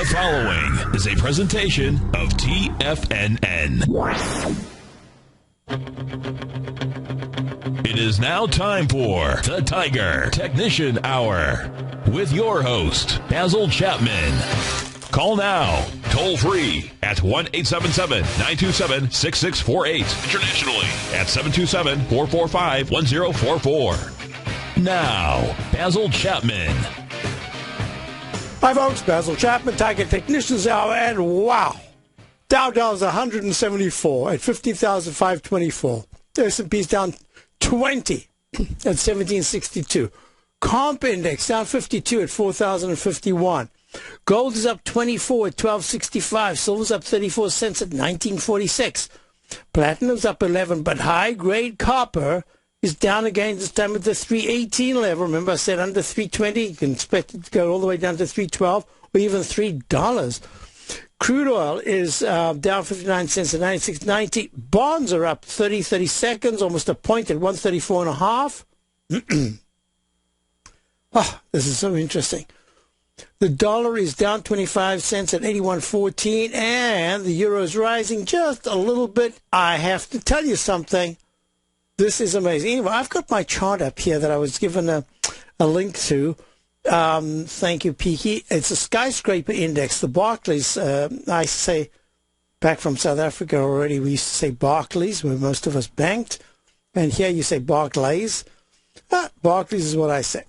The following is a presentation of TFNN. It is now time for the Tiger Technician Hour with your host, Basil Chapman. Call now, toll free at 1-877-927-6648. Internationally at 727-445-1044. Now, Basil Chapman. Hi folks, Basil Chapman, Tiger Technicians Hour, and wow, Dow Jones 174 at 50,524. S&P's down 20 at 1762. Comp Index down 52 at 4,051. Gold is up 24 at 1265. Silver's up 34 cents at 1946. Platinum's up 11, but high-grade copper is down again, this time at the 318 level. Remember I said under 320, you can expect it to go all the way down to 312 or even $3. Crude oil is down 59 cents at 96.90. Bonds are up 30 seconds, almost a point at 134.5. Oh, this is so interesting. The dollar is down 25 cents at 81.14, and the euro is rising just a little bit. I have to tell you something. This is amazing. Anyway, I've got my chart up here that I was given a link to. Thank you, Peaky. It's a skyscraper index. The Barclays, I say, back from South Africa already, we used to say Barclays, where most of us banked. And here you say Barclays. Barclays is what I say.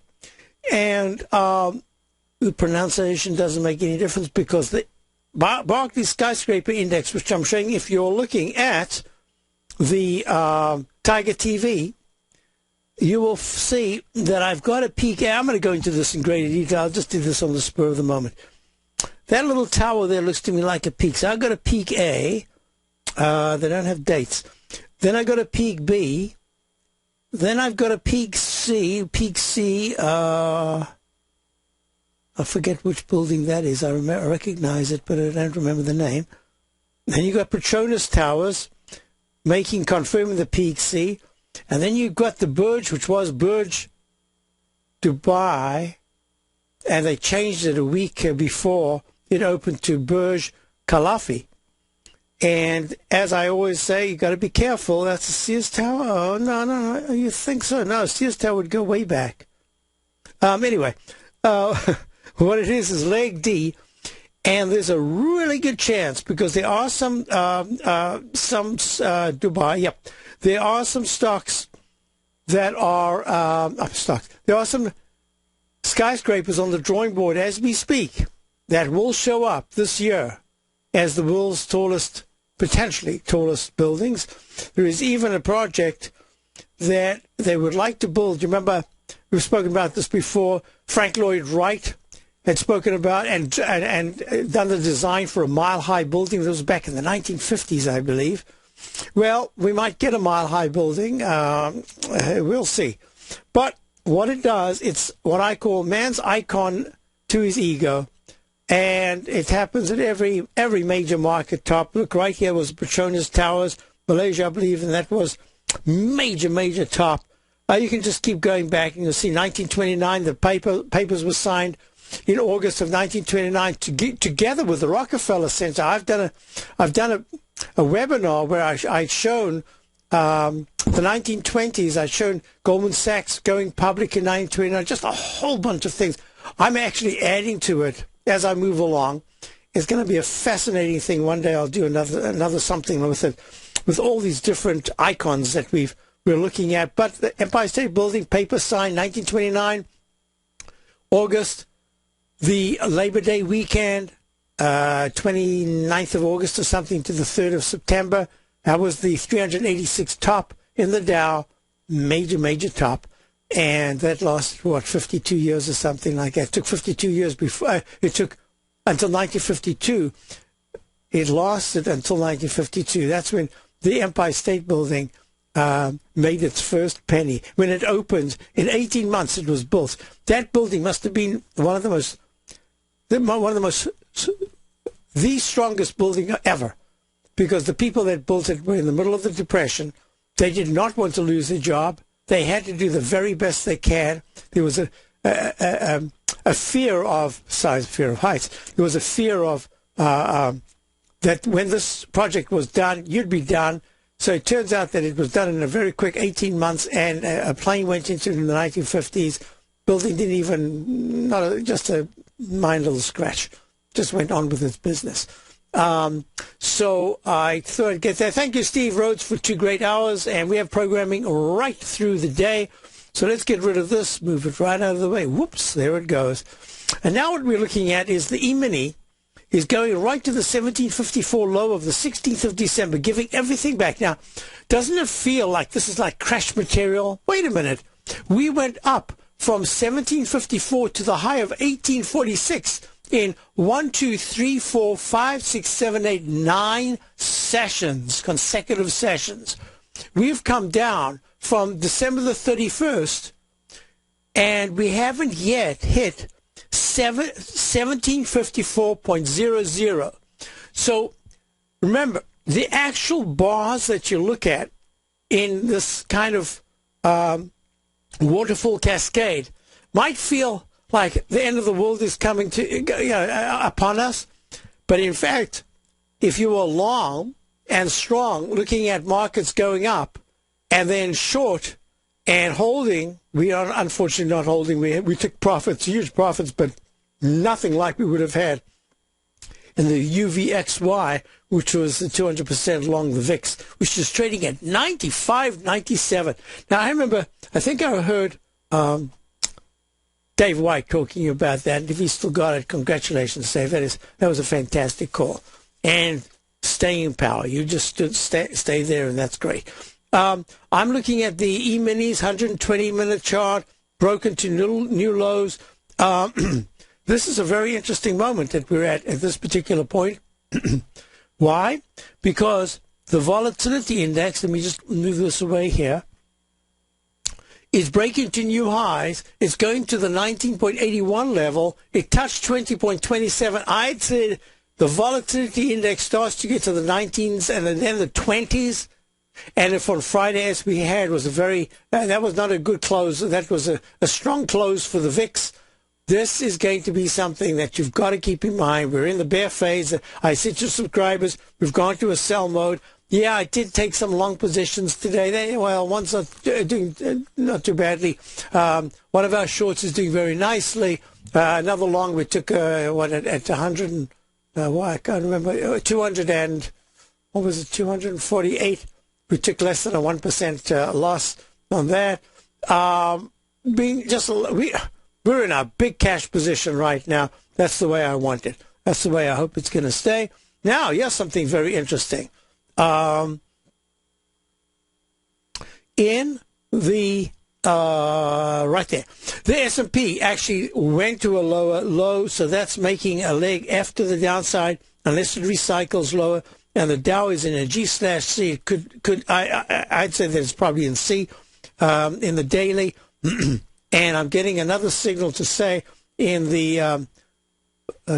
And the pronunciation doesn't make any difference because the Barclays skyscraper index, which I'm showing if you're looking at the Tiger TV, you will see that I've got a peak. I'm going to go into this in greater detail. I'll just do this on the spur of the moment. That little tower there looks to me like a peak. So I've got a peak A. They don't have dates. Then I've got a peak B. Then I've got a peak C. Peak C, I forget which building that is. I recognize it, but I don't remember the name. Then you've got Petronas Towers, confirming the peak C. And then you've got the Burj, which was Burj Dubai, and they changed it a week before it opened to Burj Khalifa. And as I always say, you got to be careful. That's a Sears Tower. Oh, no. You think so? No, Sears Tower would go way back. Anyway, what it is leg D. And there's a really good chance because there are some Dubai. Yep, there are some stocks that are stocks. There are some skyscrapers on the drawing board as we speak that will show up this year as the world's potentially tallest buildings. There is even a project that they would like to build. You remember we've spoken about this before. Frank Lloyd Wright had spoken about and done the design for a mile-high building. That was back in the 1950s, I believe. Well, we might get a mile-high building. We'll see. But what it does, it's what I call man's icon to his ego. And it happens at every major market top. Look, right here was Petronas Towers, Malaysia, I believe, and that was major top. You can just keep going back, and you'll see 1929, the papers were signed in August of 1929 together with the Rockefeller Center. I've done a webinar where I'd shown the 1920s. I'd shown Goldman Sachs going public in 1929, just a whole bunch of things. I'm actually adding to it as I move along. It's going to be a fascinating thing. One day I'll do another something with it, with all these different icons that we're looking at. But the Empire State Building, paper signed 1929, August. The Labor Day weekend, 29th of August or something to the 3rd of September. That was the 386 top in the Dow, major top. And that lasted, 52 years or something like that. It took 52 years before. It took until 1952. It lasted until 1952. That's when the Empire State Building made its first penny. When it opened, in 18 months it was built. That building must have been the strongest building ever, because the people that built it were in the middle of the Depression. They did not want to lose their job. They had to do the very best they can. There was a a fear of heights. There was a fear of that when this project was done, you'd be done. So it turns out that it was done in a very quick 18 months, and a plane went into it in the 1950s. Building didn't even, just a minor little scratch, just went on with its business. So I thought I'd get there. Thank you, Steve Rhodes, for 2 great hours, and we have programming right through the day. So let's get rid of this, move it right out of the way. Whoops, there it goes. And now what we're looking at is the E-mini is going right to the 1754 low of the 16th of December, giving everything back. Now, doesn't it feel like this is like crash material? Wait a minute. We went up from 1754 to the high of 1846 in 1, 2, 3, 4, 5, 6, 7, 8, 9 sessions, consecutive sessions. We've come down from December the 31st, and we haven't yet hit 1754.00. So remember, the actual bars that you look at in this kind of waterfall cascade might feel like the end of the world is coming upon us. But in fact, if you are long and strong, looking at markets going up, and then short and holding, we are unfortunately not holding. We took profits, huge profits, but nothing like we would have had in the UVXY, which was the 200% long the VIX, which is trading at 95, 97. Now, I think I heard Dave White talking about that. And if he still got it, congratulations, Dave. That was a fantastic call. And staying power. You just stay there, and that's great. I'm looking at the E-minis, 120-minute chart, broken to new lows. This is a very interesting moment that we're at this particular point. Why? Because the volatility index, let me just move this away here, is breaking to new highs. It's going to the 19.81 level. It touched 20.27. I'd say the volatility index starts to get to the 19s and then the 20s. And if on Friday, as we had, was that was not a good close. That was a strong close for the VIX. This is going to be something that you've got to keep in mind. We're in the bear phase. I said to subscribers, we've gone to a sell mode. Yeah, I did take some long positions today. One's not doing not too badly. One of our shorts is doing very nicely. Another long, we took at 100 and, I can't remember, 200 and, 248. We took less than a 1% loss on that. We're in a big cash position right now. That's the way I want it. That's the way I hope it's going to stay. Now, here's something very interesting. In the right there, the S&P actually went to a lower low, so that's making a leg after the downside unless it recycles lower. And the Dow is in a G/C. I'd say that it's probably in C in the daily. And I'm getting another signal to say in the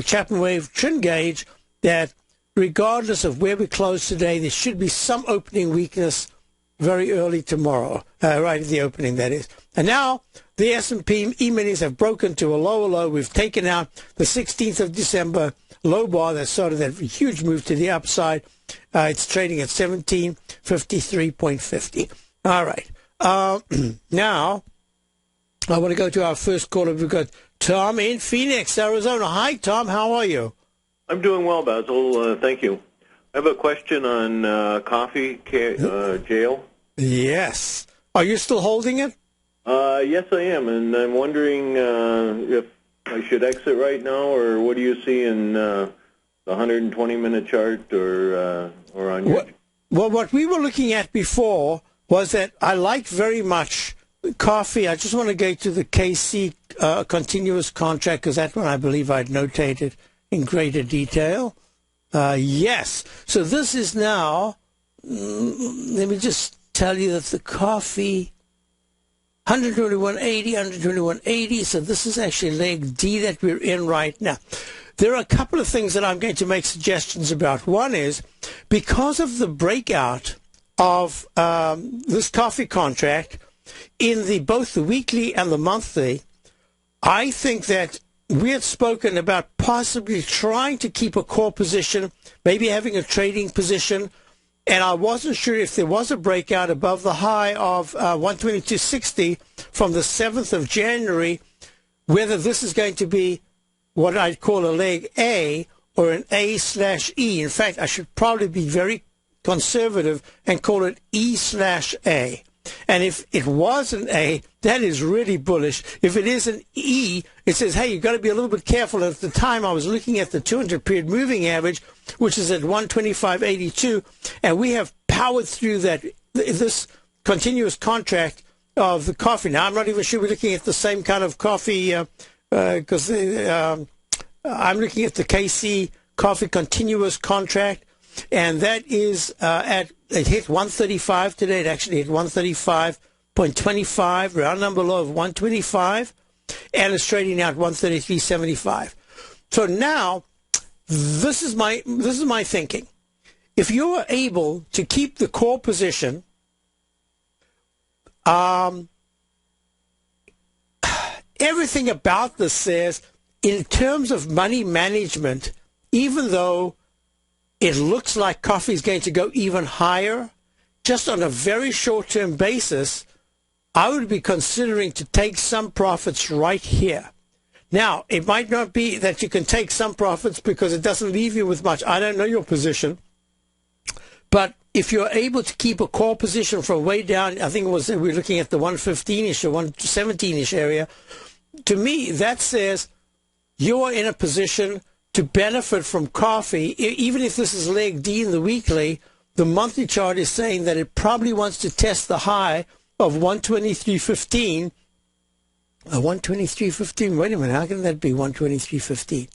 Chapman wave trend gauge that regardless of where we close today, there should be some opening weakness very early tomorrow, right at the opening, that is. And now the S&P E-minis have broken to a lower low. We've taken out the 16th of December low bar that started that huge move to the upside. It's trading at 1753.50. All right. Now, I want to go to our first caller. We've got Tom in Phoenix, Arizona. Hi, Tom. How are you? I'm doing well, Basil. Thank you. I have a question on coffee jail. Yes. Are you still holding it? Yes, I am, and I'm wondering if I should exit right now, or what do you see in the 120-minute chart or on your... Well, what we were looking at before was that I like very much coffee. I just want to go to the KC continuous contract, because that one I believe I'd notated in greater detail. Yes. So this is now, let me just tell you that the coffee, 121.80, 121.80. So this is actually leg D that we're in right now. There are a couple of things that I'm going to make suggestions about. One is, because of the breakout of this coffee contract in both the weekly and the monthly, I think that we had spoken about possibly trying to keep a core position, maybe having a trading position, and I wasn't sure if there was a breakout above the high of 122.60 from the 7th of January, whether this is going to be what I'd call a leg A or an A/E. In fact, I should probably be very conservative and call it E/A. And if it was an A, that is really bullish. If it is an E, it says, hey, you've got to be a little bit careful. At the time, I was looking at the 200-period moving average, which is at 125.82, and we have powered through this continuous contract of the coffee. Now, I'm not even sure we're looking at the same kind of coffee because I'm looking at the KC coffee continuous contract, and that is it hit 135 today. It actually hit 135.25, round number low of 125, and it's trading out 133.75. So now, this is my thinking. If you are able to keep the core position, everything about this says, in terms of money management, even though it looks like coffee is going to go even higher, just on a very short-term basis, I would be considering to take some profits right here. Now, it might not be that you can take some profits because it doesn't leave you with much. I don't know your position. But if you're able to keep a core position from way down, I think we're looking at the 115-ish or 117-ish area, to me, that says you are in a position to benefit from coffee. Even if this is leg D in the weekly, the monthly chart is saying that it probably wants to test the high of 123.15. 123.15, wait a minute, how can that be 123.15?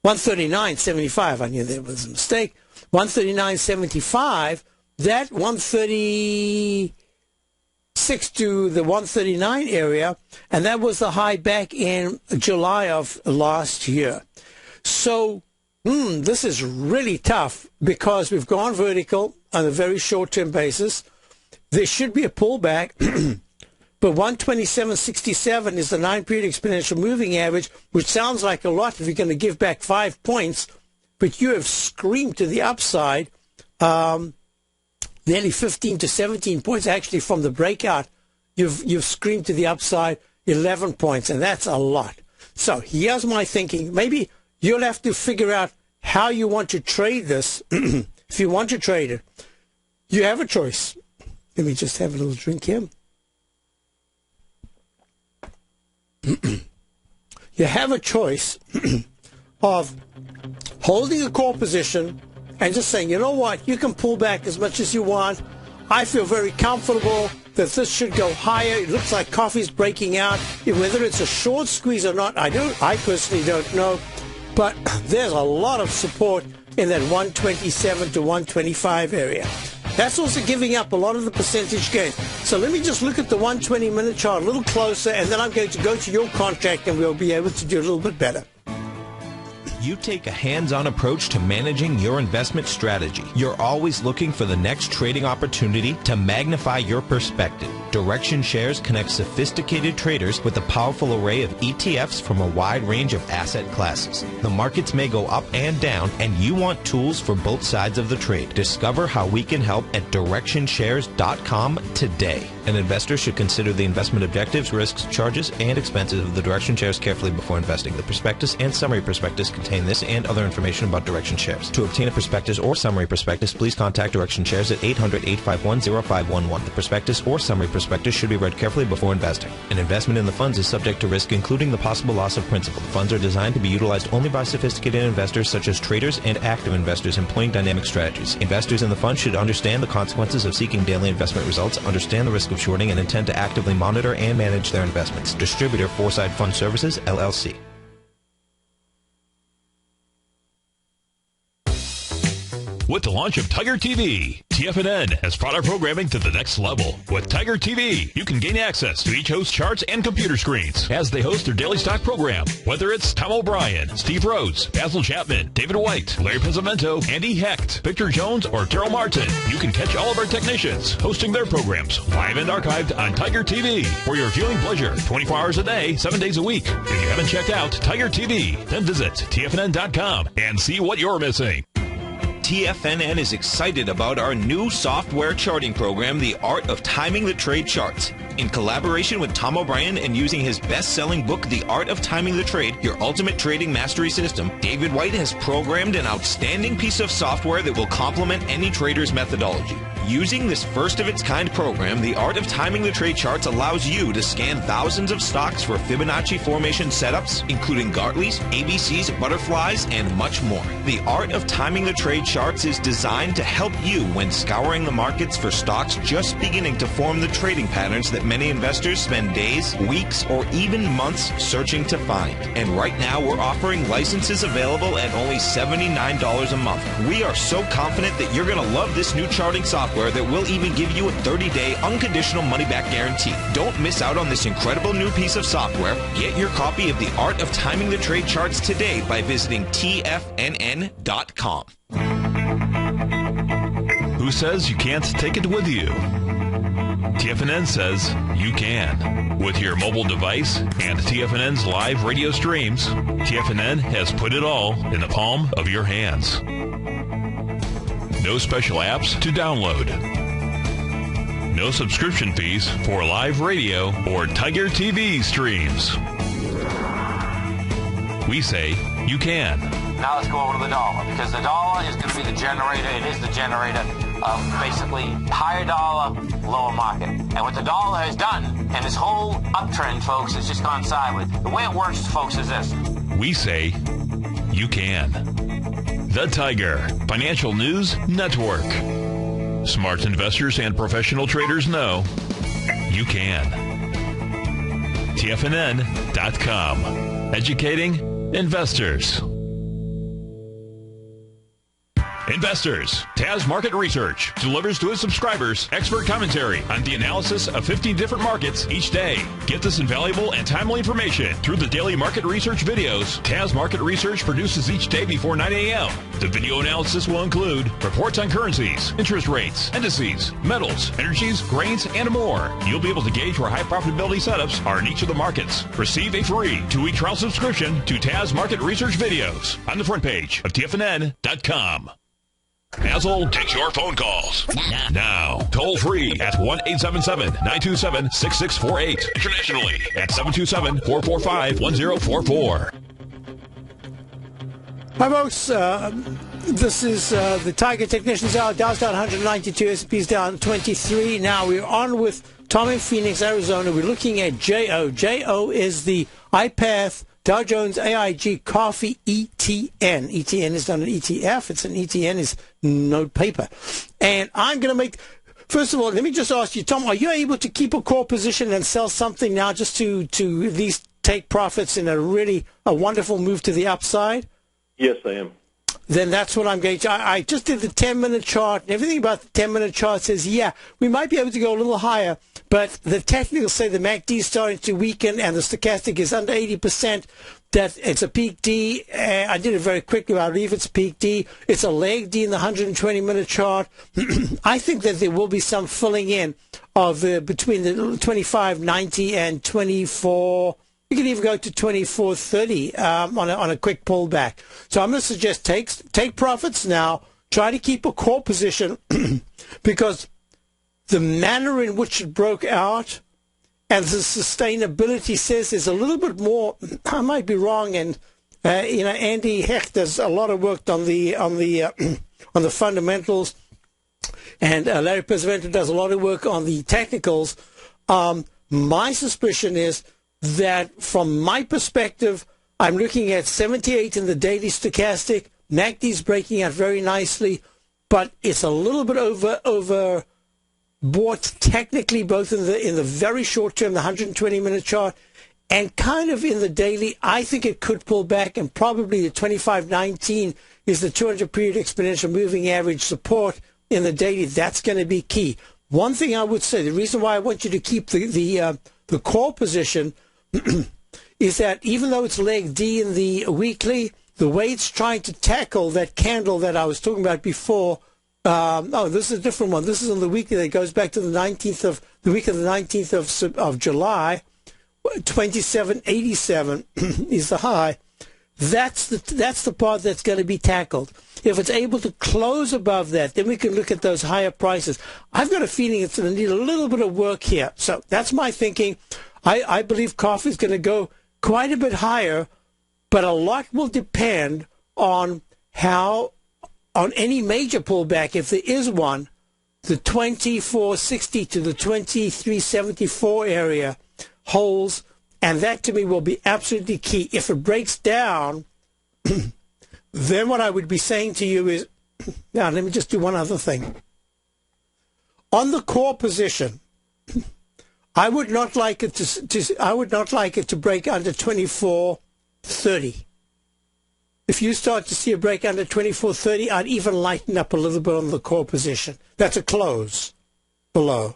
139.75, I knew there was a mistake. 139.75, that 136 to the 139 area, and that was the high back in July of last year. So this is really tough because we've gone vertical on a very short-term basis. There should be a pullback, but 127.67 is the 9-period exponential moving average, which sounds like a lot if you're going to give back 5 points, but you have screamed to the upside, nearly 15 to 17 points actually from the breakout. You've screamed to the upside 11 points, and that's a lot. So here's my thinking. Maybe you'll have to figure out how you want to trade this. If you want to trade it, you have a choice. Let me just have a little drink here. You have a choice of holding a core position and just saying, you know what, you can pull back as much as you want. I feel very comfortable that this should go higher. It looks like coffee's breaking out. Whether it's a short squeeze or not, I personally don't know. But there's a lot of support in that 127 to 125 area. That's also giving up a lot of the percentage gain. So let me just look at the 120-minute chart a little closer, and then I'm going to go to your contract, and we'll be able to do a little bit better. You take a hands-on approach to managing your investment strategy. You're always looking for the next trading opportunity to magnify your perspective. Direction Shares connects sophisticated traders with a powerful array of ETFs from a wide range of asset classes. The markets may go up and down, and you want tools for both sides of the trade. Discover how we can help at DirectionShares.com today. An investor should consider the investment objectives, risks, charges, and expenses of the Direction Shares carefully before investing. The prospectus and summary prospectus contain this and other information about Direction Shares. To obtain a prospectus or summary prospectus, please contact Direction Shares at 800-851-0511. The prospectus or summary prospectus should be read carefully before investing. An investment in the funds is subject to risk, including the possible loss of principal. The funds are designed to be utilized only by sophisticated investors such as traders and active investors employing dynamic strategies. Investors in the fund should understand the consequences of seeking daily investment results, understand the risk of shorting, and intend to actively monitor and manage their investments. Distributor, Foreside Fund Services, LLC. With the launch of Tiger TV, TFNN has brought our programming to the next level. With Tiger TV, you can gain access to each host's charts and computer screens as they host their daily stock program. Whether it's Tom O'Brien, Steve Rhodes, Basil Chapman, David White, Larry Pesavento, Andy Hecht, Victor Jones, or Terrell Martin, you can catch all of our technicians hosting their programs live and archived on Tiger TV for your viewing pleasure 24 hours a day, 7 days a week. If you haven't checked out Tiger TV, then visit TFNN.com and see what you're missing. TFNN is excited about our new software charting program, The Art of Timing the Trade Charts. In collaboration with Tom O'Brien and using his best-selling book, The Art of Timing the Trade, Your Ultimate Trading Mastery System, David White has programmed an outstanding piece of software that will complement any trader's methodology. Using this first-of-its-kind program, The Art of Timing the Trade Charts allows you to scan thousands of stocks for Fibonacci formation setups, including Gartley's, ABC's, butterflies, and much more. The Art of Timing the Trade Charts is designed to help you when scouring the markets for stocks just beginning to form the trading patterns that many investors spend days, weeks, or even months searching to find. And right now, we're offering licenses available at only $79 a month. We are so confident that you're going to love this new charting software that will even give you a 30-day unconditional money-back guarantee. Don't miss out on this incredible new piece of software. Get your copy of The Art of Timing the Trade Charts today by visiting TFNN.com. Who says you can't take it with you? TFNN says you can. With your mobile device and TFNN's live radio streams, TFNN has put it all in the palm of your hands. No special apps to download. No subscription fees for live radio or Tiger TV streams. We say you can. Now let's go over to the dollar, because the dollar is going to be the generator. It is the generator of basically higher dollar, lower market. And what the dollar has done, and this whole uptrend, folks, has just gone sideways. The way it works, folks, is this. We say you can. The Tiger Financial News Network. Smart investors and professional traders know you can. TFNN.com. Educating investors. Investors, Taz Market Research delivers to its subscribers expert commentary on the analysis of 15 different markets each day. Get this invaluable and timely information through the daily market research videos Taz Market Research produces each day before 9 a.m. The video analysis will include reports on currencies, interest rates, indices, metals, energies, grains, and more. You'll be able to gauge where high profitability setups are in each of the markets. Receive a free 2-week trial subscription to Taz Market Research videos on the front page of TFNN.com. Basil takes your phone calls now. Toll free at 1-877-927-6648. Internationally at 727-445-1044. Hi, folks. This is the Tiger Technicians Hour. Dow's down 192, S&P's down 23. Now we're on with Tom in Phoenix, Arizona. We're looking at JO. JO is the iPath Dow Jones AIG Coffee ETN. ETN is not an ETF. It's an ETN is note paper. And I'm going to make, first of all, let me just ask you, Tom, are you able to keep a core position and sell something now just to at least take profits in a wonderful move to the upside? Yes, I am. Then that's what I'm going to. I just did the 10-minute chart, and everything about the 10-minute chart says, yeah, we might be able to go a little higher, but the technicals say the MACD is starting to weaken, and the stochastic is under 80%, that it's a peak D. I did it very quickly. I believe it's a peak D. It's a leg D in the 120-minute chart. I think that there will be some filling in of between the 25.90 and 24. You can even go to 24.30 on a quick pullback. So I'm going to suggest take profits now. Try to keep a core position because the manner in which it broke out and the sustainability says there's a little bit more. I might be wrong, and Andy Hecht does a lot of work on the fundamentals, and Larry Pesavento does a lot of work on the technicals. My suspicion is that from my perspective, I'm looking at 78 in the daily stochastic. MACD's breaking out very nicely, but it's a little bit overbought technically, both in the very short term, the 120-minute chart, and kind of in the daily. I think it could pull back, and probably the 25.19 is the 200-period exponential moving average support. in the daily, that's going to be key. One thing I would say, the reason why I want you to keep the core position is that even though it's leg D in the weekly, the way it's trying to tackle that candle that I was talking about before, this is a different one. This is on the weekly that goes back to the week of the 19th of July. 2787 is the high. That's the part that's going to be tackled. If it's able to close above that, then we can look at those higher prices. I've got a feeling it's going to need a little bit of work here. So that's my thinking. I believe coffee is going to go quite a bit higher, but a lot will depend on any major pullback, if there is one, the 2460 to the 2374 area holds, and that to me will be absolutely key. If it breaks down, then what I would be saying to you is, now let me just do one other thing. On the core position, I would not like it to break under 2430. If you start to see a break under 2430, I'd even lighten up a little bit on the core position. That's a close below.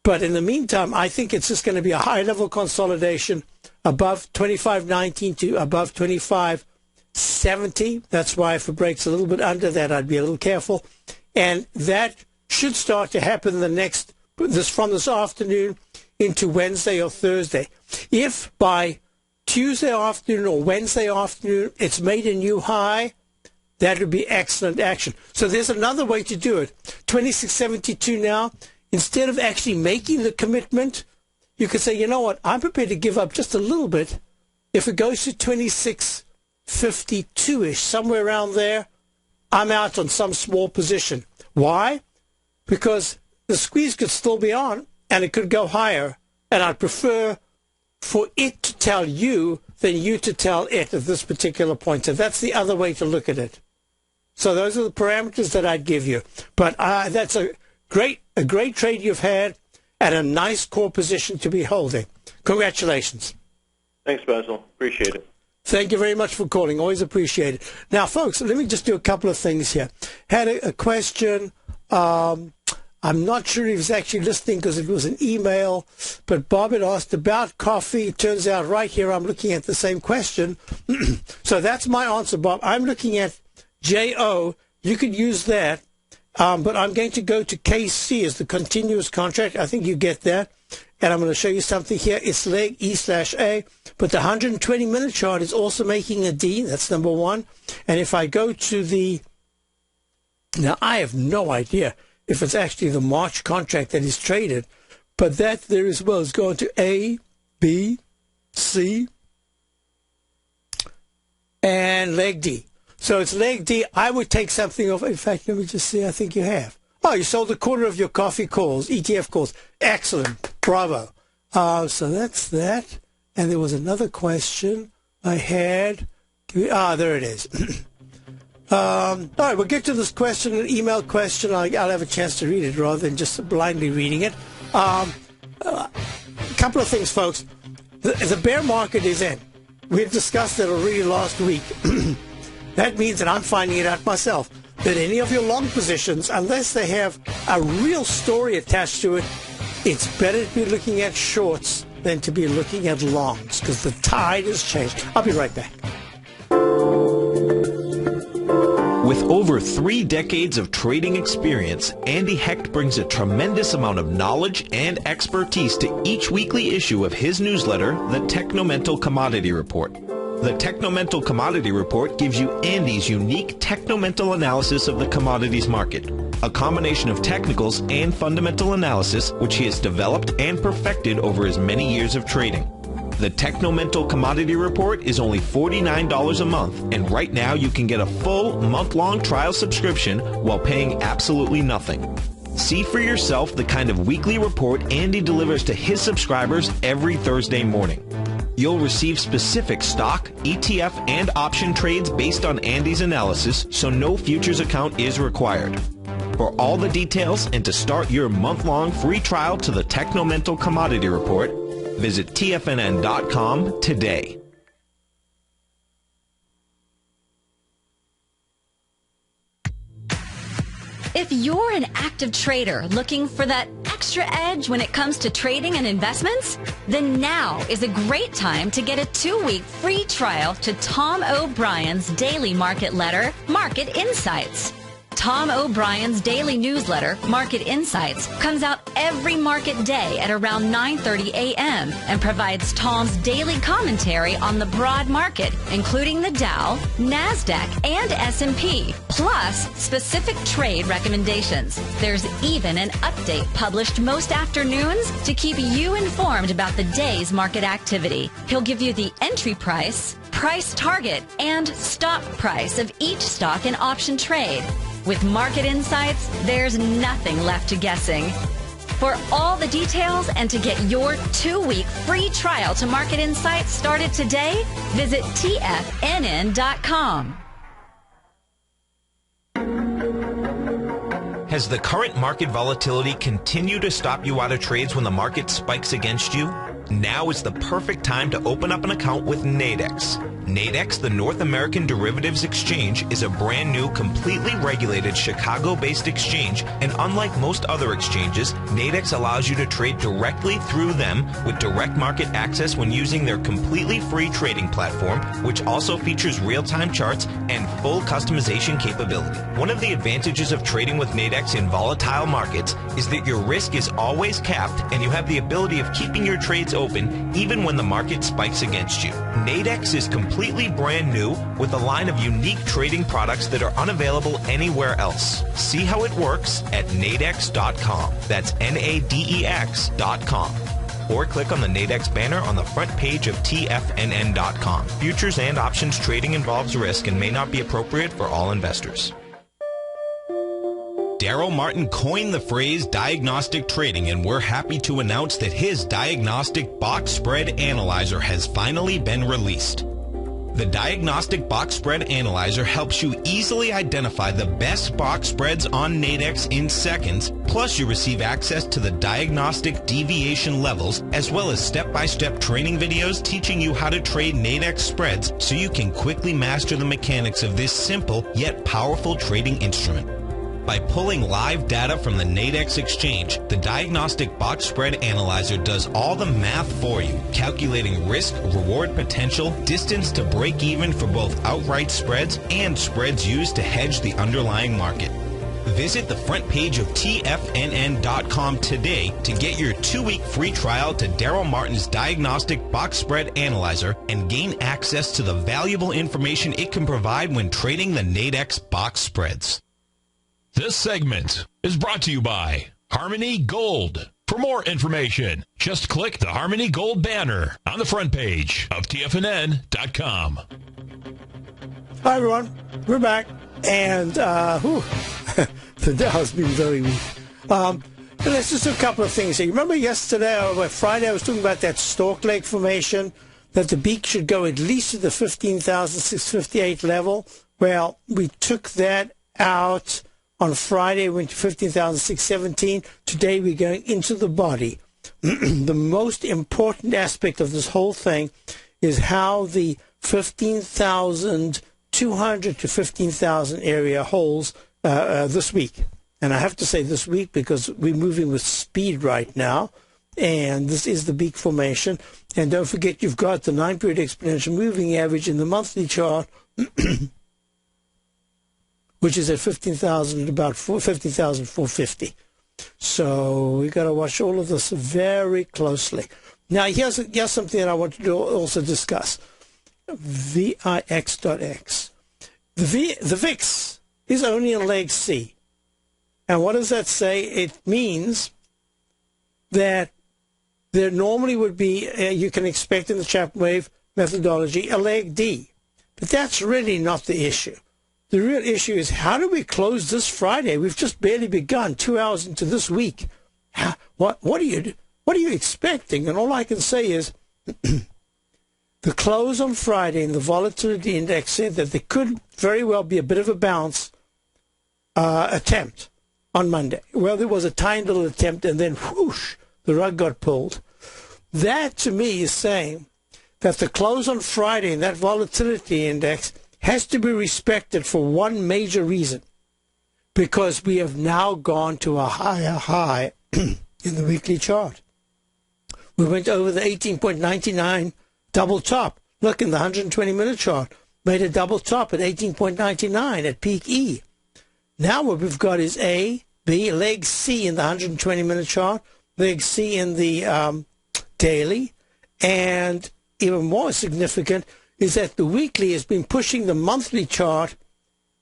But in the meantime, I think it's just going to be a high-level consolidation above 25.19 to above 25.70. That's why if it breaks a little bit under that, I'd be a little careful. And that should start to happen from this afternoon into Wednesday or Thursday. If by Tuesday afternoon or Wednesday afternoon it's made a new high, that would be excellent action. So there's another way to do it. 26.72 now. Instead of actually making the commitment, you could say, you know what, I'm prepared to give up just a little bit. If it goes to 26.52-ish, somewhere around there, I'm out on some small position. Why? Because the squeeze could still be on, and it could go higher. And I'd prefer for it to tell you than you to tell it at this particular point. So that's the other way to look at it. So those are the parameters that I'd give you. But that's a great trade you've had and a nice core position to be holding. Congratulations. Thanks, Basil. Appreciate it. Thank you very much for calling. Always appreciate it. Now, folks, let me just do a couple of things here. Had a question. I'm not sure he was actually listening because it was an email, but Bob had asked about coffee. It turns out right here I'm looking at the same question. So that's my answer, Bob. I'm looking at JO. You could use that. But I'm going to go to KC as the continuous contract. I think you get that. And I'm going to show you something here. It's leg E/A. But the 120-minute chart is also making a D. That's number one. And if I go to now I have no idea if it's actually the March contract that is traded. But that there as well is going to A, B, C, and leg D. So it's leg D. I would take something off. In fact, let me just see. I think you have. Oh, you sold a quarter of your coffee calls, ETF calls. Excellent. Bravo. So that's that. And there was another question I had. There it is. All right, we'll get to this question, an email question. I'll have a chance to read it rather than just blindly reading it. A couple of things, folks. The bear market is in. We've discussed it already last week. That means that I'm finding it out myself, that any of your long positions, unless they have a real story attached to it, it's better to be looking at shorts than to be looking at longs, because the tide has changed. I'll be right back. With over 3 decades of trading experience, Andy Hecht brings a tremendous amount of knowledge and expertise to each weekly issue of his newsletter, the Technomental Commodity Report. The Technomental Commodity Report gives you Andy's unique technomental analysis of the commodities market, a combination of technicals and fundamental analysis which he has developed and perfected over his many years of trading. The Technomental Commodity Report is only $49 a month, and right now you can get a full month-long trial subscription while paying absolutely nothing. See for yourself the kind of weekly report Andy delivers to his subscribers every Thursday morning. You'll receive specific stock, ETF, and option trades based on Andy's analysis, so no futures account is required. For all the details and to start your month-long free trial to the Technomental Commodity Report, visit TFNN.com today. If you're an active trader looking for that extra edge when it comes to trading and investments, then now is a great time to get a 2-week free trial to Tom O'Brien's daily market letter, Market Insights. Tom O'Brien's daily newsletter, Market Insights, comes out every market day at around 9:30 a.m. and provides Tom's daily commentary on the broad market, including the Dow, NASDAQ, and S&P, plus specific trade recommendations. There's even an update published most afternoons to keep you informed about the day's market activity. He'll give you the entry price, price target, and stop price of each stock and option trade. With Market Insights, there's nothing left to guessing. For all the details and to get your 2-week free trial to Market Insights started today, visit TFNN.com. Has the current market volatility continued to stop you out of trades when the market spikes against you? Now is the perfect time to open up an account with Nadex. Nadex, the North American Derivatives Exchange, is a brand new, completely regulated Chicago-based exchange, and unlike most other exchanges, Nadex allows you to trade directly through them with direct market access when using their completely free trading platform, which also features real-time charts and full customization capability. One of the advantages of trading with Nadex in volatile markets is that your risk is always capped and you have the ability of keeping your trades open even when the market spikes against you. Nadex is completely brand new with a line of unique trading products that are unavailable anywhere else. See how it works at nadex.com. That's Nadex.com. Or click on the Nadex banner on the front page of TFNN.com. Futures and options trading involves risk and may not be appropriate for all investors. Daryl Martin coined the phrase diagnostic trading, and we're happy to announce that his diagnostic box spread analyzer has finally been released. The Diagnostic Box Spread Analyzer helps you easily identify the best box spreads on Nadex in seconds, plus you receive access to the diagnostic deviation levels, as well as step-by-step training videos teaching you how to trade Nadex spreads so you can quickly master the mechanics of this simple yet powerful trading instrument. By pulling live data from the Nadex exchange, the Diagnostic Box Spread Analyzer does all the math for you, calculating risk, reward potential, distance to break even for both outright spreads and spreads used to hedge the underlying market. Visit the front page of TFNN.com today to get your 2-week free trial to Daryl Martin's Diagnostic Box Spread Analyzer and gain access to the valuable information it can provide when trading the Nadex box spreads. This segment is brought to you by Harmony Gold. For more information, just click the Harmony Gold banner on the front page of TFNN.com. Hi, everyone. We're back. And, the Dow's been very weak. Let's just do a couple of things here. Remember yesterday, or Friday, I was talking about that Stork Lake formation, that the beak should go at least to the 15,658 level. Well, we took that out. On Friday, we went to 15,617. Today, we're going into the body. The most important aspect of this whole thing is how the 15,200 to 15,000 area holds this week. And I have to say this week because we're moving with speed right now. And this is the beak formation. And don't forget, you've got the 9-period exponential moving average in the monthly chart, which is at 15,000 at about 15,450. So we got to watch all of this very closely. Now, here's something that I want to also discuss. VIX.X. The VIX is only in leg C. And what does that say? It means that there normally would be, you can expect in the Chapman wave methodology, a leg D. But that's really not the issue. The real issue is, how do we close this Friday? We've just barely begun, 2 hours into this week. What are you expecting? And all I can say is the close on Friday and the volatility index said that there could very well be a bit of a bounce attempt on Monday. Well, there was a tiny little attempt, and then whoosh, the rug got pulled. That, to me, is saying that the close on Friday and that volatility index has to be respected for one major reason. because we have now gone to a higher high in the weekly chart. We went over the 18.99 double top. Look, in the 120-minute chart, made a double top at 18.99 at peak E. Now what we've got is A, B, leg C in the 120-minute chart, leg C in the daily, and even more significant is that the weekly has been pushing the monthly chart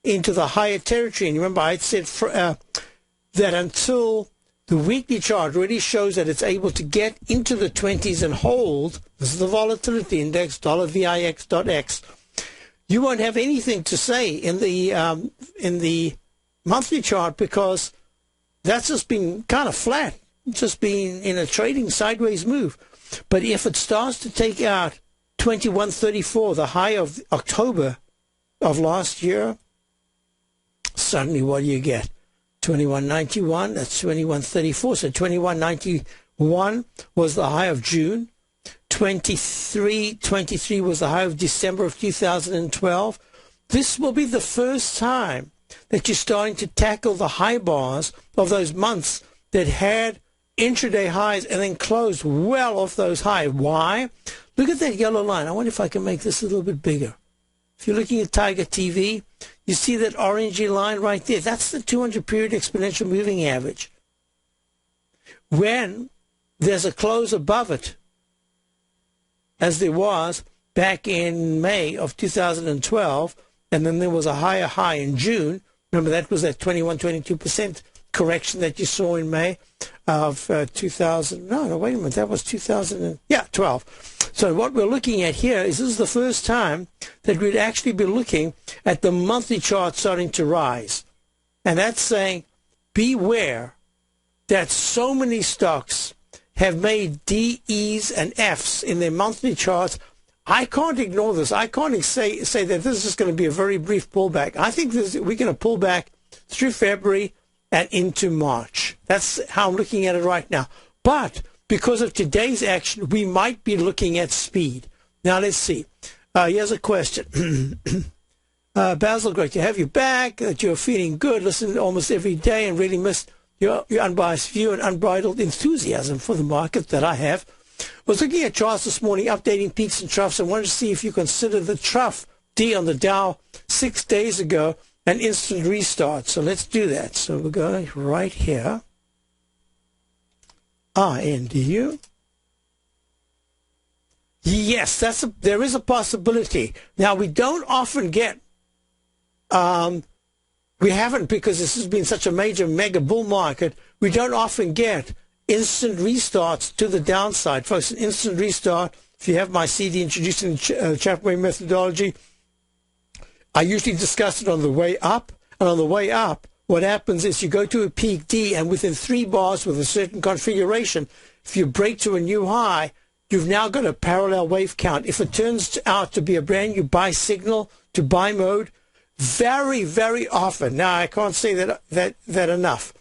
into the higher territory. And remember, I said that until the weekly chart really shows that it's able to get into the 20s and hold, this is the volatility index, $VIX.X, you won't have anything to say in the monthly chart, because that's just been kind of flat, just been in a trading sideways move. But if it starts to take out 2134, the high of October of last year, suddenly what do you get? 2191, that's 2134. So 2191 was the high of June. 2323 was the high of December of 2012. This will be the first time that you're starting to tackle the high bars of those months that had intraday highs and then closed well off those highs. Why? Look at that yellow line. I wonder if I can make this a little bit bigger. If you're looking at Tiger TV, you see that orangey line right there. That's the 200-period exponential moving average. When there's a close above it, as there was back in May of 2012, and then there was a higher high in June. Remember, that was that 22% correction that you saw in May of 2000. No, wait a minute. That was 12. So what we're looking at here is this is the first time that we'd actually be looking at the monthly chart starting to rise. And that's saying, beware that so many stocks have made D, E's, and F's in their monthly charts. I can't ignore this. I can't say that this is going to be a very brief pullback. I think we're going to pull back through February and into March. That's how I'm looking at it right now. But because of today's action, we might be looking at speed. Now, let's see. Here's a question. Basil, great to have you back, that you're feeling good, listen almost every day, and really miss your unbiased view and unbridled enthusiasm for the market that I have. I was looking at charts this morning, updating peaks and troughs, and wanted to see if you consider the trough D on the Dow 6 days ago an instant restart. So let's do that. So we're going right here. INDU. Yes, there is a possibility. Now, we don't often get, we haven't, because this has been such a major mega bull market, we don't often get instant restarts to the downside. Folks, an instant restart, if you have my CD introducing the Chapman methodology, I usually discuss it on the way up, and on the way up, what happens is you go to a peak D, and within 3 bars with a certain configuration, if you break to a new high, you've now got a parallel wave count. If it turns out to be a brand new buy signal to buy mode, very, very often, now I can't say that enough,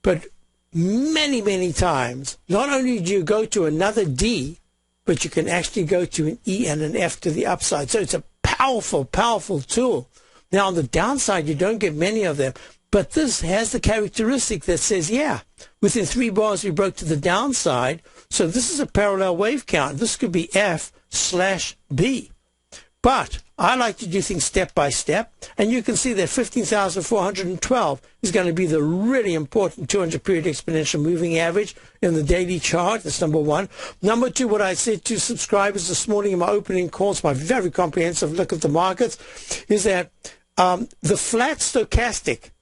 but many, many times, not only do you go to another D, but you can actually go to an E and an F to the upside. So it's a powerful, powerful tool. Now, on the downside, you don't get many of them. But this has the characteristic that says, yeah, within 3 bars we broke to the downside. So this is a parallel wave count. This could be F/B. But I like to do things step by step. And you can see that 15,412 is going to be the really important 200-period exponential moving average in the daily chart. That's number one. Number two, what I said to subscribers this morning in my opening calls, my very comprehensive look at the markets, is that the flat stochastic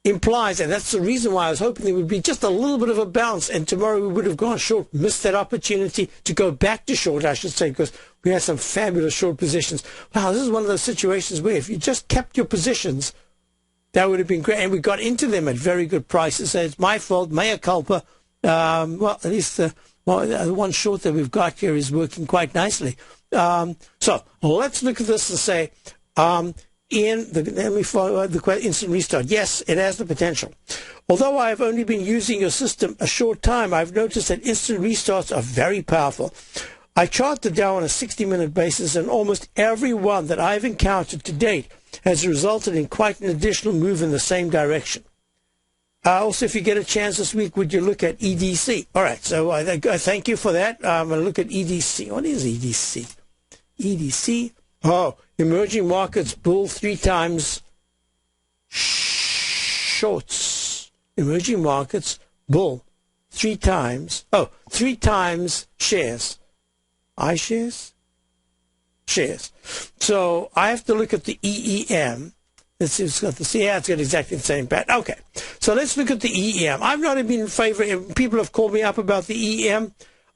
implies, and that's the reason why I was hoping there would be just a little bit of a bounce, and tomorrow we would have gone short, missed that opportunity to go back to short, I should say, because we had some fabulous short positions. Wow, this is one of those situations where if you just kept your positions, that would have been great, and we got into them at very good prices. So it's my fault, mea culpa. Well, at least the one short that we've got here is working quite nicely. So let's look at this and say, let me follow the instant restart. Yes, it has the potential. Although I have only been using your system a short time, I've noticed that instant restarts are very powerful. I chart the Dow on a 60-minute basis, and almost every one that I've encountered to date has resulted in quite an additional move in the same direction. Also, if you get a chance this week, would you look at EDC? All right, so I thank you for that. I'm going to look at EDC. What is EDC? EDC. Oh, emerging markets bull 3 times shorts. Emerging markets bull 3 times. Oh, 3 times shares. iShares? Shares. So I have to look at the EEM. Let's see, it's got exactly the same pattern. Okay, so let's look at the EEM. I've not been in favor. People have called me up about the EEM.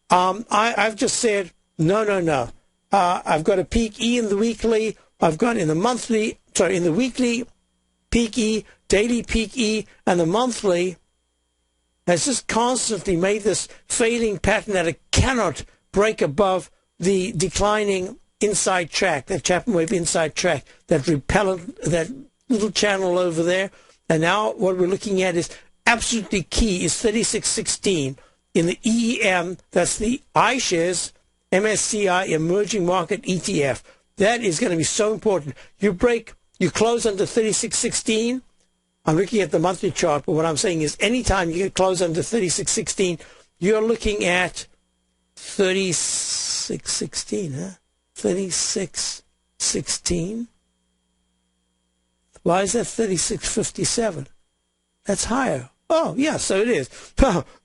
I've just said no. I've got a peak E in the weekly. I've got in the weekly peak E, daily peak E, and the monthly has just constantly made this fading pattern that it cannot break above the declining inside track, that Chapman wave inside track, that repellent, that little channel over there. And now what we're looking at is absolutely key is 3616 in the EEM. That's the iShares MSCI Emerging Market ETF. That is going to be so important. You close under 3616. I'm looking at the monthly chart, but what I'm saying is anytime you get close under 3616, you're looking at 3616, huh? 3616. Why is that 3657? That's higher. Oh, yeah, so it is.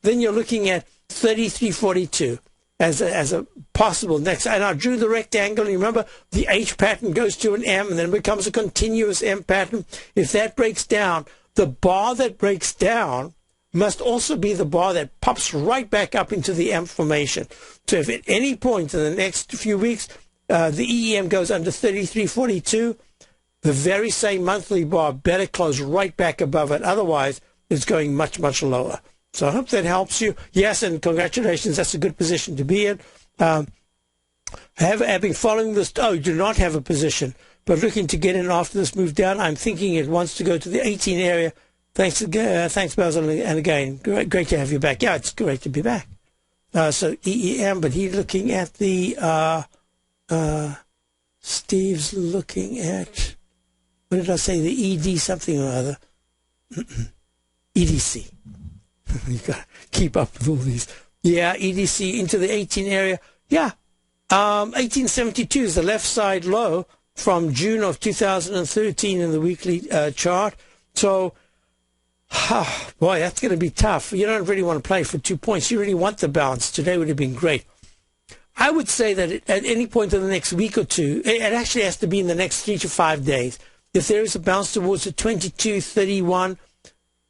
Then you're looking at 3342 as a possible next. And I drew the rectangle. You remember the H pattern goes to an M and then it becomes a continuous M pattern. If that breaks down, the bar that breaks down must also be the bar that pops right back up into the M formation. So if at any point in the next few weeks, the EEM goes under 3342, the very same monthly bar better close right back above it. Otherwise, it's going much, much lower. So I hope that helps you. Yes, and congratulations. That's a good position to be in. Having following this, you do not have a position, but looking to get in after this move down. I'm thinking it wants to go to the 18 area. Thanks, Basil, and again, great to have you back. Yeah, it's great to be back. So EEM, but he's looking at the, Steve's looking at, what did I say, the ED something or other? EDC. You've got to keep up with all these. Yeah, EDC into the 18 area. Yeah, 1872 is the left side low from June of 2013 in the weekly chart. So, boy, that's going to be tough. You don't really want to play for 2 points. You really want the bounce. Today would have been great. I would say that at any point in the next week or two, it actually has to be in the next 3 to 5 days. If there is a bounce towards the 2231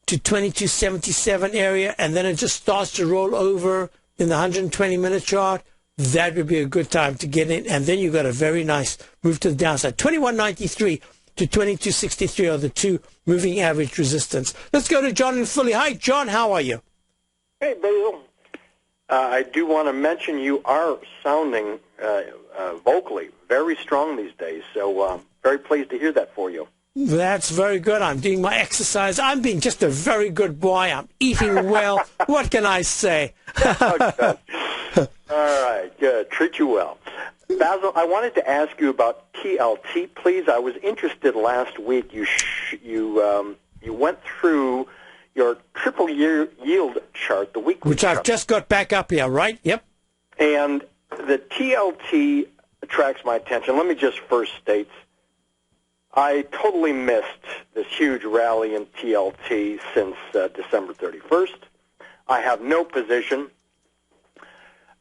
to 2277 area, and then it just starts to roll over in the 120-minute chart, that would be a good time to get in. And then you've got a very nice move to the downside. 2193 to 2263 are the two moving average resistance. Let's go to John in Philly. Hi, John. How are you? Hey, Basil. I do want to mention you are sounding vocally very strong these days, so very pleased to hear that for you. That's very good. I'm doing my exercise. I'm being just a very good boy. I'm eating well. What can I say? Oh, good. All right, good. Treat you well. Basil, I wanted to ask you about TLT, please. I was interested last week. You went through your triple yield chart, the weekly which chart. I've just got back up here, right? Yep. And the TLT attracts my attention. Let me just first state, I totally missed this huge rally in TLT since December 31st. I have no position.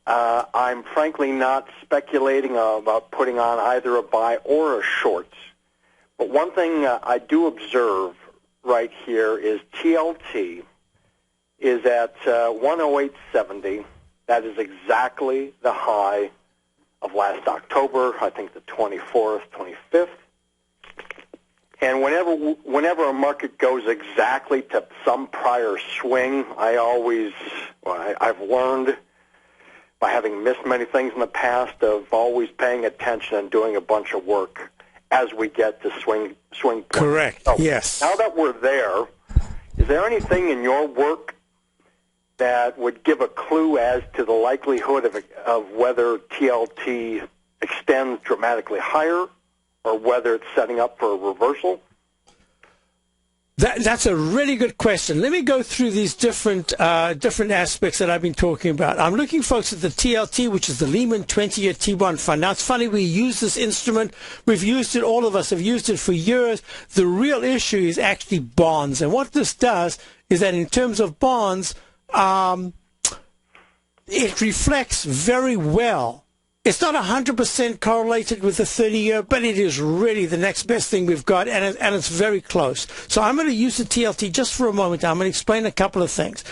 I'm frankly not speculating about putting on either a buy or a short. But one thing I do observe right here is TLT is at 108.70. That is exactly the high of last October, I think the 24th, 25th. And whenever a market goes exactly to some prior swing, I've learned by having missed many things in the past of always paying attention and doing a bunch of work as we get to swing point. Correct. So yes. Now that we're there, is there anything in your work that would give a clue as to the likelihood of whether TLT extends dramatically higher or whether it's setting up for a reversal? That's a really good question. Let me go through these different aspects that I've been talking about. I'm looking, folks, at the TLT, which is the Lehman 20-year T1 fund. Now, it's funny, we use this instrument. We've used it, all of us have used it for years. The real issue is actually bonds. And what this does is that in terms of bonds, it reflects very well. It's not 100% correlated with the 30-year, but it is really the next best thing we've got, and it's very close. So I'm going to use the TLT just for a moment. I'm going to explain a couple of things.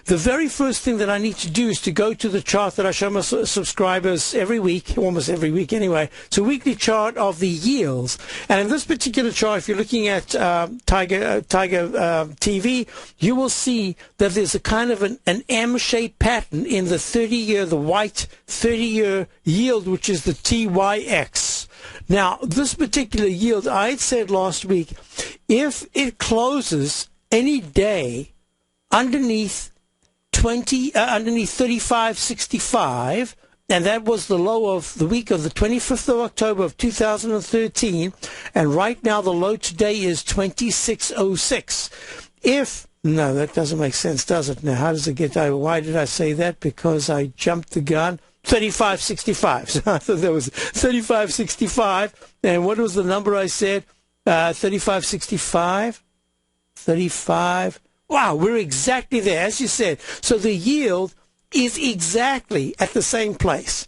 The very first thing that I need to do is to go to the chart that I show my subscribers every week, almost every week anyway. It's a weekly chart of the yields. And in this particular chart, if you're looking at Tiger TV, you will see that there's a kind of an M-shaped pattern in the 30-year, the white 30-year yield, which is the TYX. Now, this particular yield, I had said last week, if it closes any day underneath 35.65, and that was the low of the week of the 25th of October of 2013, and right now the low today is 26.06. No, that doesn't make sense, does it? Now, how does it get over? Why did I say that? Because I jumped the gun. 35.65. So I thought that was 35.65. And what was the number I said? 35.65. 35. Wow, we're exactly there, as you said. So the yield is exactly at the same place.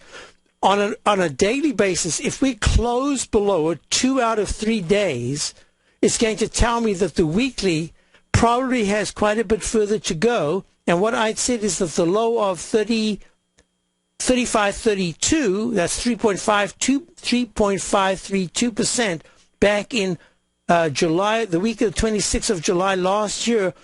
On a daily basis, if we close below it 2 out of 3 days, it's going to tell me that the weekly probably has quite a bit further to go. And what I'd said is that the low of 35.32, that's 3.532% back in July, the week of the 26th of July last year,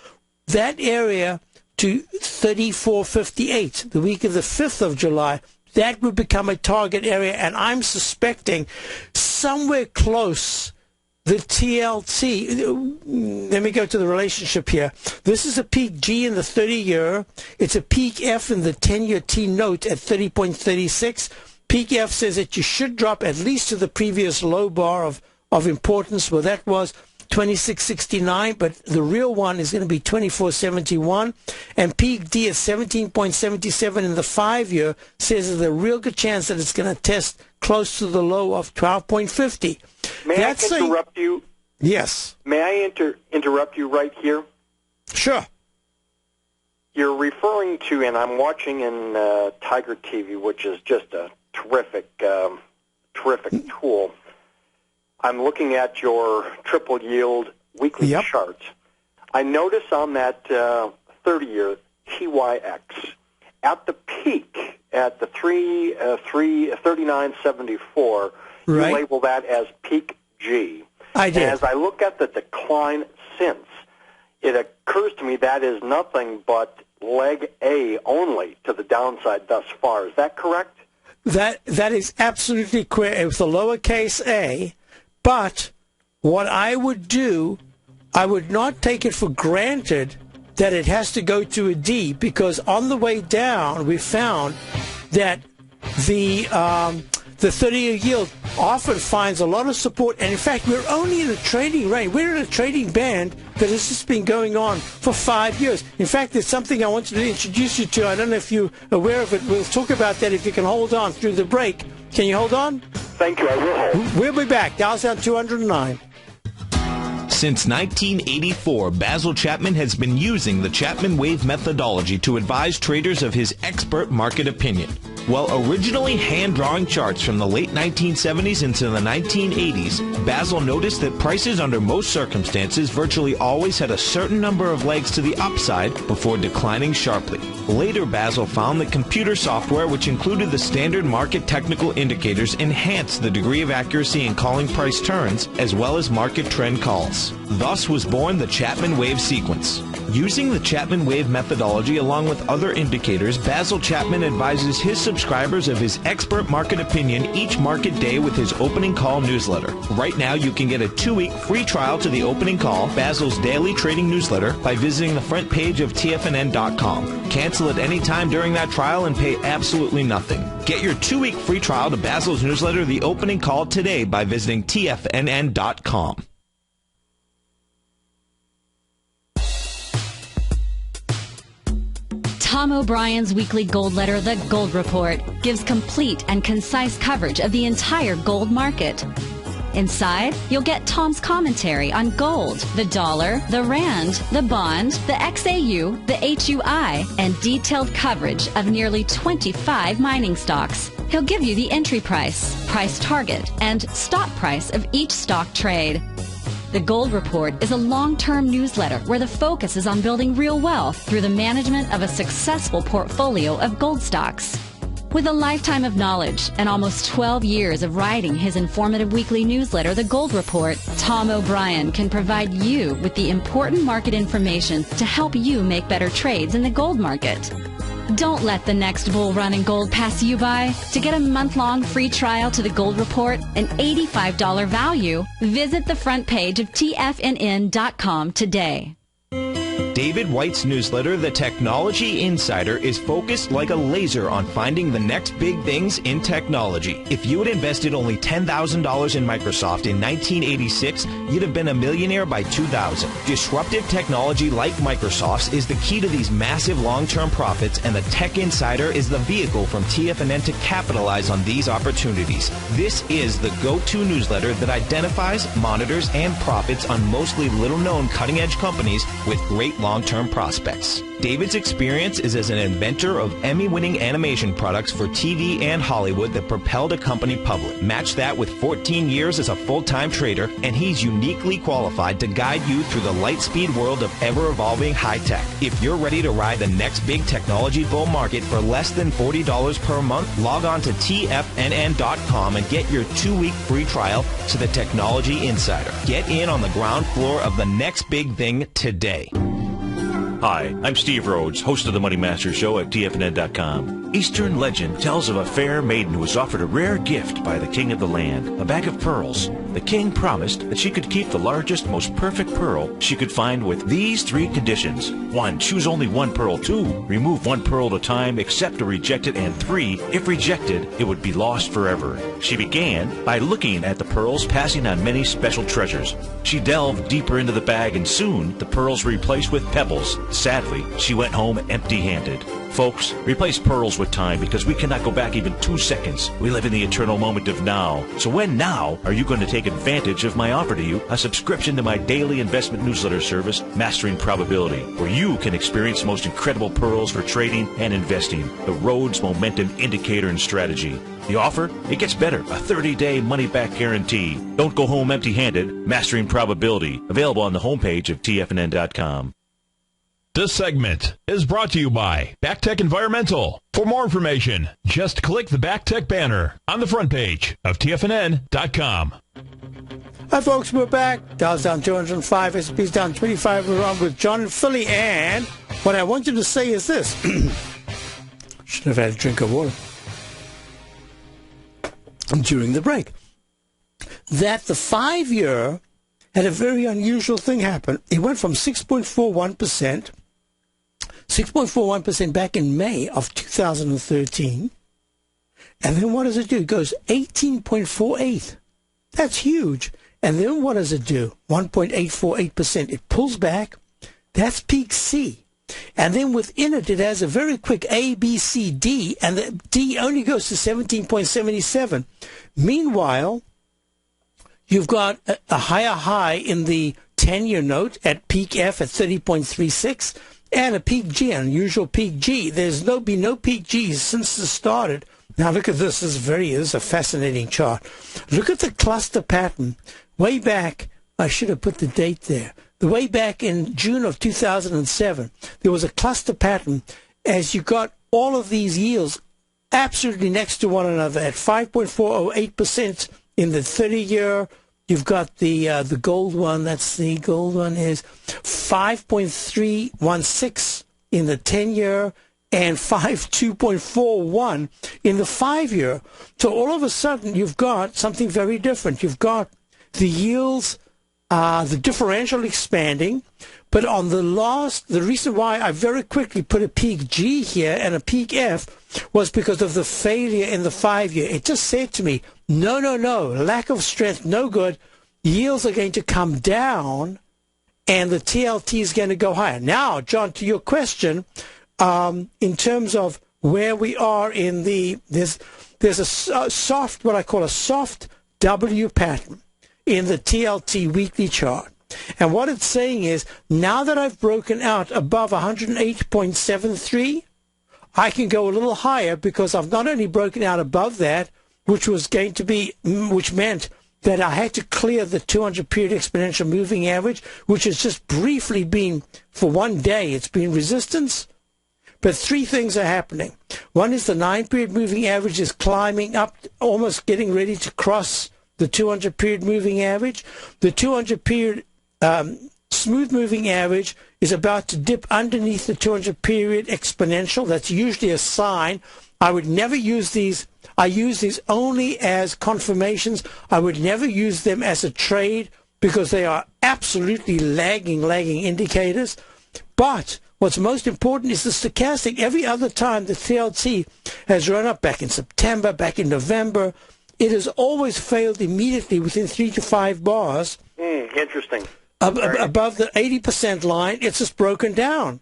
that area to 34.58, the week of the 5th of July, that would become a target area, and I'm suspecting somewhere close the TLT, let me go to the relationship here. This is a peak G in the 30-year. It's a peak F in the 10-year T note at 30.36. Peak F says that you should drop at least to the previous low bar of importance, where that was 26.69, but the real one is going to be 24.71. And peak D at 17.77 in the 5-year says there's a real good chance that it's going to test close to the low of 12.50. May I interrupt you? Yes. May I interrupt you right here? Sure. You're referring to, and I'm watching in Tiger TV, which is just a terrific tool. I'm looking at your triple yield weekly chart. I notice on that 30-year TYX, at the peak, at the 39.74, you label that as peak G. I did. And as I look at the decline since, it occurs to me that is nothing but leg A only to the downside thus far. Is that correct? That is absolutely correct. It was the lowercase a, but what I would do, I would not take it for granted that it has to go to a D, because on the way down we found that the 30-year yield often finds a lot of support, and in fact we're only in a trading range. We're in a trading band that has just been going on for 5 years. In fact, there's something I wanted to introduce you to. I don't know if you're aware of it. We'll talk about that if you can hold on through the break. Can you hold on? Thank you, I will hold. We'll be back. Dow's down 209. Since 1984, Basil Chapman has been using the Chapman Wave methodology to advise traders of his expert market opinion. While originally hand-drawing charts from the late 1970s into the 1980s, Basil noticed that prices under most circumstances virtually always had a certain number of legs to the upside before declining sharply. Later, Basil found that computer software, which included the standard market technical indicators, enhanced the degree of accuracy in calling price turns, as well as market trend calls. Thus was born the Chapman Wave sequence. Using the Chapman Wave methodology along with other indicators, Basil Chapman advises his subscribers of his expert market opinion each market day with his opening call newsletter. Right now, you can get a 2-week free trial to the opening call, Basil's daily trading newsletter, by visiting the front page of TFNN.com. Cancel at any time during that trial and pay absolutely nothing. Get your 2-week free trial to Basil's newsletter, The Opening Call, today by visiting TFNN.com. Tom O'Brien's weekly gold letter, The Gold Report, gives complete and concise coverage of the entire gold market. Inside, you'll get Tom's commentary on gold, the dollar, the rand, the bond, the XAU, the HUI, and detailed coverage of nearly 25 mining stocks. He'll give you the entry price, price target, and stop price of each stock trade. The Gold Report is a long-term newsletter where the focus is on building real wealth through the management of a successful portfolio of gold stocks. With a lifetime of knowledge and almost 12 years of writing his informative weekly newsletter, The Gold Report, Tom O'Brien can provide you with the important market information to help you make better trades in the gold market. Don't let the next bull run in gold pass you by. To get a month-long free trial to The Gold Report, an $85 value, visit the front page of TFNN.com today. David White's newsletter, The Technology Insider, is focused like a laser on finding the next big things in technology. If you had invested only $10,000 in Microsoft in 1986, you'd have been a millionaire by 2000. Disruptive technology like Microsoft's is the key to these massive long-term profits, and the Tech Insider is the vehicle from TFNN to capitalize on these opportunities. This is the go-to newsletter that identifies, monitors, and profits on mostly little-known cutting-edge companies with great long-term prospects. David's experience is as an inventor of Emmy-winning animation products for TV and Hollywood that propelled a company public. Match that with 14 years as a full-time trader, and he's uniquely qualified to guide you through the light-speed world of ever-evolving high-tech. If you're ready to ride the next big technology bull market for less than $40 per month, log on to TFNN.com and get your 2-week free trial to the Technology Insider. Get in on the ground floor of the next big thing today. Hi, I'm Steve Rhodes, host of the Money Master Show at TFNN.com. Eastern legend tells of a fair maiden who was offered a rare gift by the king of the land, a bag of pearls. The king promised that she could keep the largest, most perfect pearl she could find with these 3 conditions. 1, choose only 1 pearl. 2, remove 1 pearl at a time, accept or reject it. And 3, if rejected, it would be lost forever. She began by looking at the pearls, passing on many special treasures. She delved deeper into the bag, and soon the pearls were replaced with pebbles. Sadly, she went home empty-handed. Folks, replace pearls with time, because we cannot go back even 2 seconds. We live in the eternal moment of now. So when now are you going to take advantage of my offer to you, a subscription to my daily investment newsletter service, Mastering Probability, where you can experience the most incredible pearls for trading and investing, the Rhodes Momentum Indicator and Strategy. The offer? It gets better. A 30-day money-back guarantee. Don't go home empty-handed. Mastering Probability. Available on the homepage of TFNN.com. This segment is brought to you by BackTech Environmental. For more information, just click the BackTech banner on the front page of TFNN.com. Hi, folks. We're back. Dow's down 205. S&P's down 25. We're on with John and Philly. And what I want you to say is this. Should have had a drink of water during the break. That the 5-year had a very unusual thing happen. It went from 6.41% back in May of 2013. And then what does it do? It goes 18.48. That's huge. And then what does it do? 1.848%. It pulls back. That's peak C. And then within it, it has a very quick A, B, C, D. And the D only goes to 17.77. Meanwhile, you've got a higher high in the 10-year note at peak F at 30.36 and a peak G, an unusual peak G. There's been no peak G's since this started. Now look at this. This is a fascinating chart. Look at the cluster pattern. Way back, I should have put the date there. The way back in June of 2007, there was a cluster pattern as you got all of these yields absolutely next to one another at 5.408% in the 30-year. You've got the gold one. That's the gold one is 5.316 in the 10-year and 52.41 in the 5-year. So all of a sudden, you've got something very different. You've got the yields, the differential expanding, but on the reason why I very quickly put a peak G here and a peak F was because of the failure in the 5-year. It just said to me, no, lack of strength, no good. Yields are going to come down, and the TLT is going to go higher. Now, John, to your question, in terms of where we are in there's a soft, what I call a soft W pattern in the TLT weekly chart. And what it's saying is, now that I've broken out above 108.73, I can go a little higher because I've not only broken out above that, which meant that I had to clear the 200-period exponential moving average, which has just briefly been, for one day, it's been resistance. But three things are happening. One is the 9-period moving average is climbing up, almost getting ready to cross the 200-period moving average. The 200-period smooth moving average is about to dip underneath the 200-period exponential. That's usually a sign. I would never use these. I use these only as confirmations. I would never use them as a trade because they are absolutely lagging indicators. But what's most important is the stochastic. Every other time the TLT has run up, back in September, back in November, it has always failed immediately within 3 to 5 bars. Interesting. Above the 80% line, it's just broken down.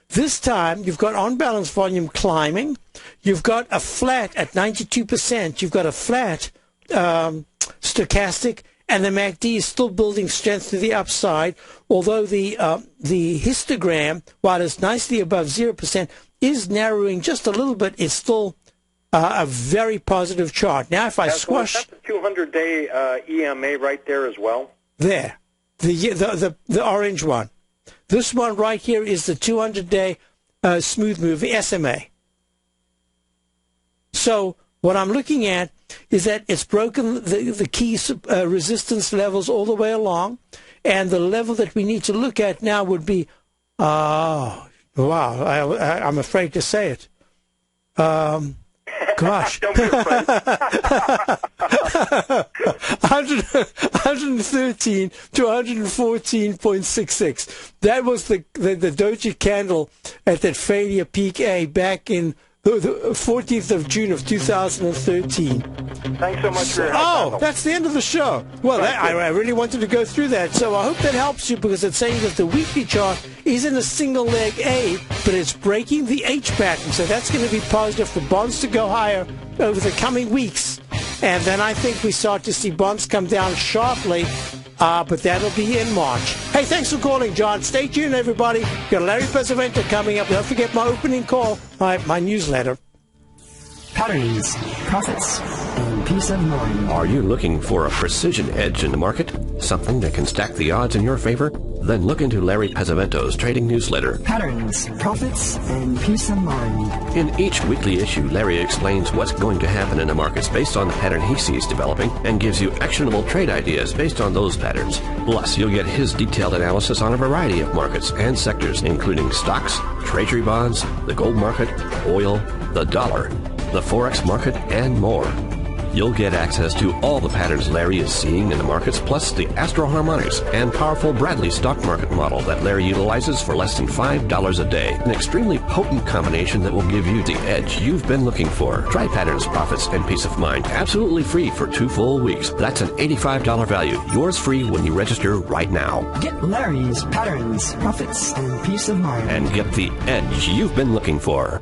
This time, you've got on-balance volume climbing. You've got a flat at 92%. You've got a flat stochastic, and the MACD is still building strength to the upside, although the histogram, while it's nicely above 0%, is narrowing just a little bit. It's still a very positive chart. Now, if I squash... That's the 200-day EMA right there as well? There. The orange one. This one right here is the 200-day smooth moving SMA. So what I'm looking at is that it's broken the key resistance levels all the way along, and the level that we need to look at now would be, I'm afraid to say it. Gosh. Don't be afraid. 113 to 114.66. That was the doji candle at that failure peak A back in the 14th of June of 2013. Thanks so much for your help. Oh, that's the end of the show. Well, I really wanted to go through that. So I hope that helps you, because it's saying that the weekly chart is in a single leg A, but it's breaking the H pattern. So that's going to be positive for bonds to go higher over the coming weeks. And then I think we start to see bonds come down sharply, but that'll be in March. Hey, thanks for calling, John. Stay tuned, everybody. Got Larry Pesavento coming up. Don't forget my opening call, my newsletter. Patterns, profits, and peace of mind. Are you looking for a precision edge in the market? Something that can stack the odds in your favor? Then look into Larry Pesavento's trading newsletter. Patterns, profits, and peace of mind. In each weekly issue, Larry explains what's going to happen in the markets based on the pattern he sees developing and gives you actionable trade ideas based on those patterns. Plus, you'll get his detailed analysis on a variety of markets and sectors, including stocks, treasury bonds, the gold market, oil, the dollar, the Forex market, and more. You'll get access to all the patterns Larry is seeing in the markets, plus the Astro Harmonics and powerful Bradley stock market model that Larry utilizes for less than $5 a day. An extremely potent combination that will give you the edge you've been looking for. Try Patterns, Profits, and Peace of Mind absolutely free for 2 full weeks. That's an $85 value. Yours free when you register right now. Get Larry's Patterns, Profits, and Peace of Mind. And get the edge you've been looking for.